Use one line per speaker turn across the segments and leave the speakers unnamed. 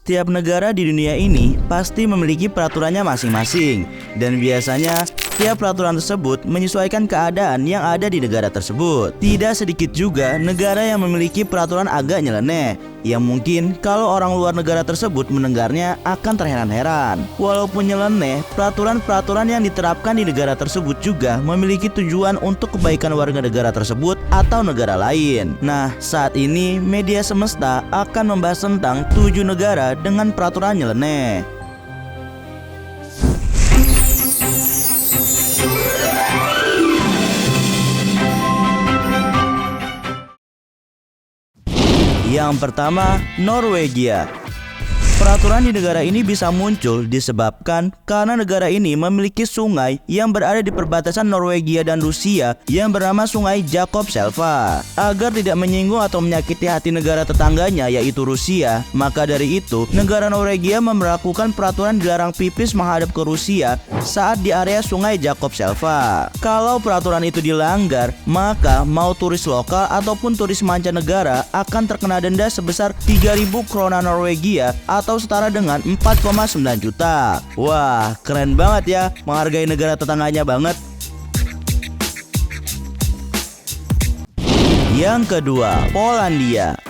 Setiap negara di dunia ini pasti memiliki peraturannya masing-masing, dan biasanya setiap peraturan tersebut menyesuaikan keadaan yang ada di negara tersebut. Tidak sedikit juga negara yang memiliki peraturan agak nyeleneh, yang mungkin kalau orang luar negara tersebut mendengarnya akan terheran-heran. Walaupun nyeleneh, peraturan-peraturan yang diterapkan di negara tersebut juga memiliki tujuan untuk kebaikan warga negara tersebut atau negara lain. Nah, saat ini media semesta akan membahas tentang 7 negara dengan peraturan nyeleneh. Yang pertama, Norwegia. Peraturan di negara ini bisa muncul disebabkan karena negara ini memiliki sungai yang berada di perbatasan Norwegia dan Rusia yang bernama Sungai Jakobselva. Agar tidak menyinggung atau menyakiti hati negara tetangganya yaitu Rusia, maka dari itu negara Norwegia memberlakukan peraturan dilarang pipis menghadap ke Rusia saat di area Sungai Jakobselva. Kalau peraturan itu dilanggar, maka mau turis lokal ataupun turis mancanegara akan terkena denda sebesar 3.000 krona Norwegia atau setara dengan 4,9 juta. Wah, keren banget ya, menghargai negara tetangganya banget. Yang kedua, Polandia.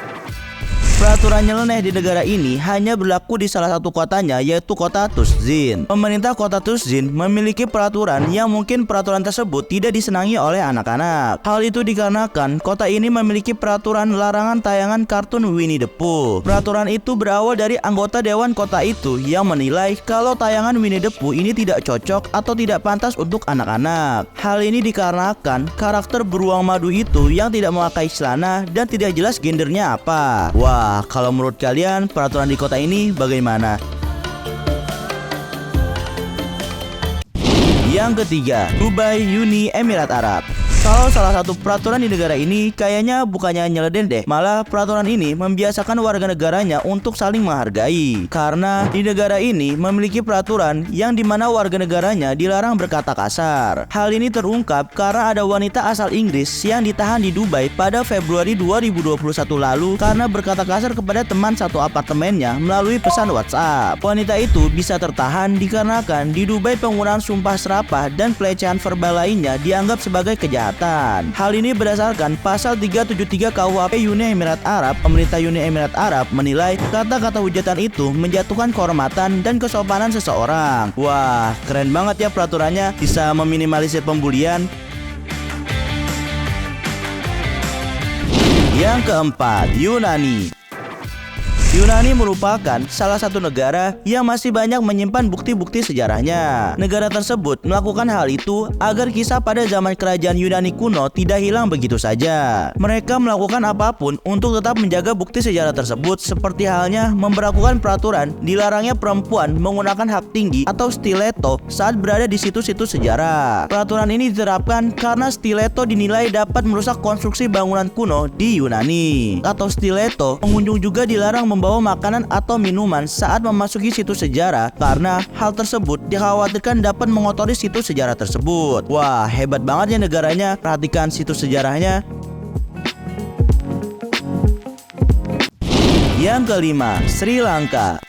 Peraturan nyeleneh di negara ini hanya berlaku di salah satu kotanya, yaitu kota Tuszyn. Pemerintah kota Tuszyn memiliki peraturan yang mungkin peraturan tersebut tidak disenangi oleh anak-anak. Hal itu dikarenakan kota ini memiliki peraturan larangan tayangan kartun Winnie the Pooh. Peraturan itu berawal dari anggota dewan kota itu yang menilai kalau tayangan Winnie the Pooh ini tidak cocok atau tidak pantas untuk anak-anak. Hal ini dikarenakan karakter beruang madu itu yang tidak memakai celana dan tidak jelas gendernya apa. Wah, kalau menurut kalian peraturan di kota ini bagaimana? Yang ketiga, Dubai Uni Emirat Arab. Kalau salah satu peraturan di negara ini kayaknya bukannya nyeledeh deh, malah peraturan ini membiasakan warga negaranya untuk saling menghargai. Karena di negara ini memiliki peraturan yang dimana warga negaranya dilarang berkata kasar. Hal ini terungkap karena ada wanita asal Inggris yang ditahan di Dubai pada Februari 2021 lalu karena berkata kasar kepada teman satu apartemennya melalui pesan WhatsApp. Wanita itu bisa tertahan dikarenakan di Dubai penggunaan sumpah serapah dan pelecehan verbal lainnya dianggap sebagai kejahatan. Hal ini berdasarkan pasal 373 KUHP Uni Emirat Arab. Pemerintah Uni Emirat Arab menilai kata-kata hujatan itu menjatuhkan kehormatan dan kesopanan seseorang. Wah, keren banget ya peraturannya, bisa meminimalisir pembulian. Yang keempat, Yunani. Yunani merupakan salah satu negara yang masih banyak menyimpan bukti-bukti sejarahnya. Negara tersebut melakukan hal itu agar kisah pada zaman kerajaan Yunani kuno tidak hilang begitu saja. Mereka melakukan apapun untuk tetap menjaga bukti sejarah tersebut, seperti halnya memberlakukan peraturan dilarangnya perempuan menggunakan hak tinggi atau stiletto saat berada di situs-situs sejarah. Peraturan ini diterapkan karena stiletto dinilai dapat merusak konstruksi bangunan kuno di Yunani. Atau stiletto, pengunjung juga dilarang membawa makanan atau minuman saat memasuki situs sejarah karena hal tersebut dikhawatirkan dapat mengotori situs sejarah tersebut. Wah, hebat banget ya negaranya, perhatikan situs sejarahnya. Yang kelima, Sri Lanka.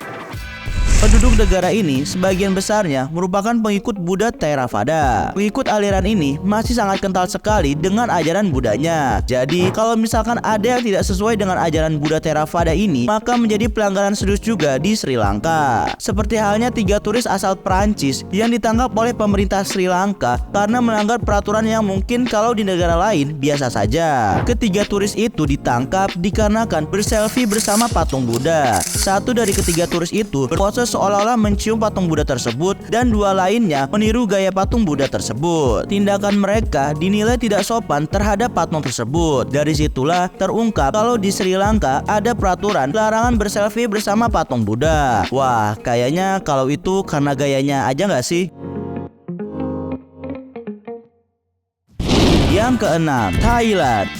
Penduduk negara ini sebagian besarnya merupakan pengikut Buddha Theravada. Pengikut aliran ini masih sangat kental sekali dengan ajaran Buddhanya. Jadi kalau misalkan ada yang tidak sesuai dengan ajaran Buddha Theravada ini, maka menjadi pelanggaran serius juga di Sri Lanka. Seperti halnya 3 turis asal Prancis yang ditangkap oleh pemerintah Sri Lanka karena melanggar peraturan yang mungkin kalau di negara lain biasa saja. Ketiga turis itu ditangkap dikarenakan berselfie bersama patung Buddha. Satu dari ketiga turis itu berpose seolah-olah mencium patung Buddha tersebut dan 2 lainnya meniru gaya patung Buddha tersebut. Tindakan mereka dinilai tidak sopan terhadap patung tersebut. Dari situlah terungkap kalau di Sri Lanka ada peraturan larangan berselfie bersama patung Buddha. Wah, kayaknya kalau itu karena gayanya aja nggak sih? Yang keenam, Thailand.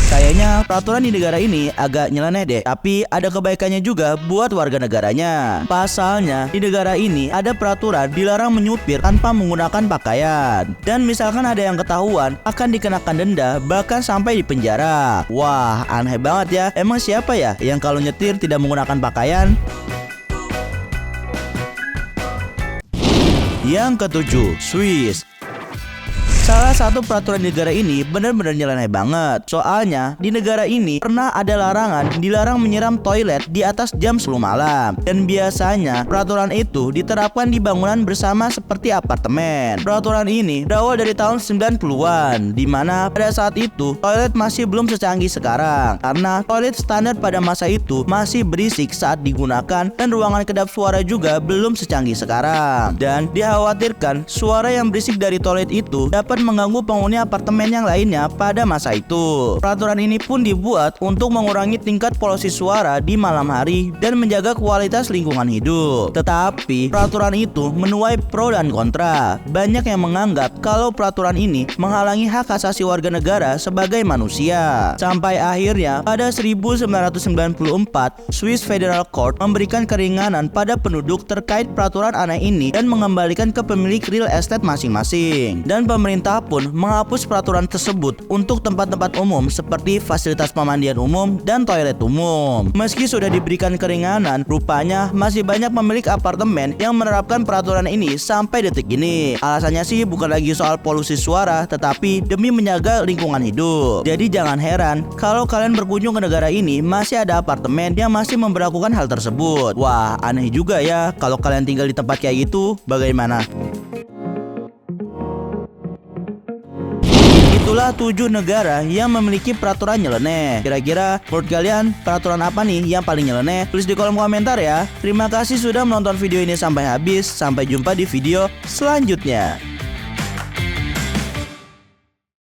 Kayaknya peraturan di negara ini agak nyeleneh deh, tapi ada kebaikannya juga buat warga negaranya. Pasalnya, di negara ini ada peraturan dilarang menyupir tanpa menggunakan pakaian. Dan misalkan ada yang ketahuan, akan dikenakan denda, bahkan sampai di penjara. Wah, aneh banget ya. Emang siapa ya yang kalau nyetir tidak menggunakan pakaian? Yang ketujuh, Swiss. Salah satu peraturan di negara ini benar-benar nyeleneh banget. Soalnya di negara ini pernah ada larangan dilarang menyiram toilet di atas jam 10 malam. Dan biasanya peraturan itu diterapkan di bangunan bersama seperti apartemen. Peraturan ini berawal dari tahun 90-an, di mana pada saat itu toilet masih belum secanggih sekarang. Karena toilet standar pada masa itu masih berisik saat digunakan dan ruangan kedap suara juga belum secanggih sekarang. Dan dikhawatirkan suara yang berisik dari toilet itu dapat mengganggu penghuni apartemen yang lainnya pada masa itu. Peraturan ini pun dibuat untuk mengurangi tingkat polusi suara di malam hari dan menjaga kualitas lingkungan hidup. Tetapi peraturan itu menuai pro dan kontra. Banyak yang menganggap kalau peraturan ini menghalangi hak asasi warga negara sebagai manusia. Sampai akhirnya pada 1994 Swiss Federal Court memberikan keringanan pada penduduk terkait peraturan aneh ini dan mengembalikan ke pemilik real estate masing-masing. Dan pemerintah pun menghapus peraturan tersebut untuk tempat-tempat umum seperti fasilitas pemandian umum dan toilet umum. Meski sudah diberikan keringanan, rupanya masih banyak pemilik apartemen yang menerapkan peraturan ini sampai detik ini. Alasannya sih bukan lagi soal polusi suara, tetapi demi menjaga lingkungan hidup. Jadi jangan heran kalau kalian berkunjung ke negara ini masih ada apartemen yang masih memberlakukan hal tersebut. Wah, aneh juga ya kalau kalian tinggal di tempat kayak gitu. Bagaimana? Itulah 7 negara yang memiliki peraturan nyeleneh. Kira-kira menurut kalian peraturan apa nih yang paling nyeleneh? Tulis di kolom komentar ya. Terima kasih sudah menonton video ini sampai habis. Sampai jumpa di video selanjutnya.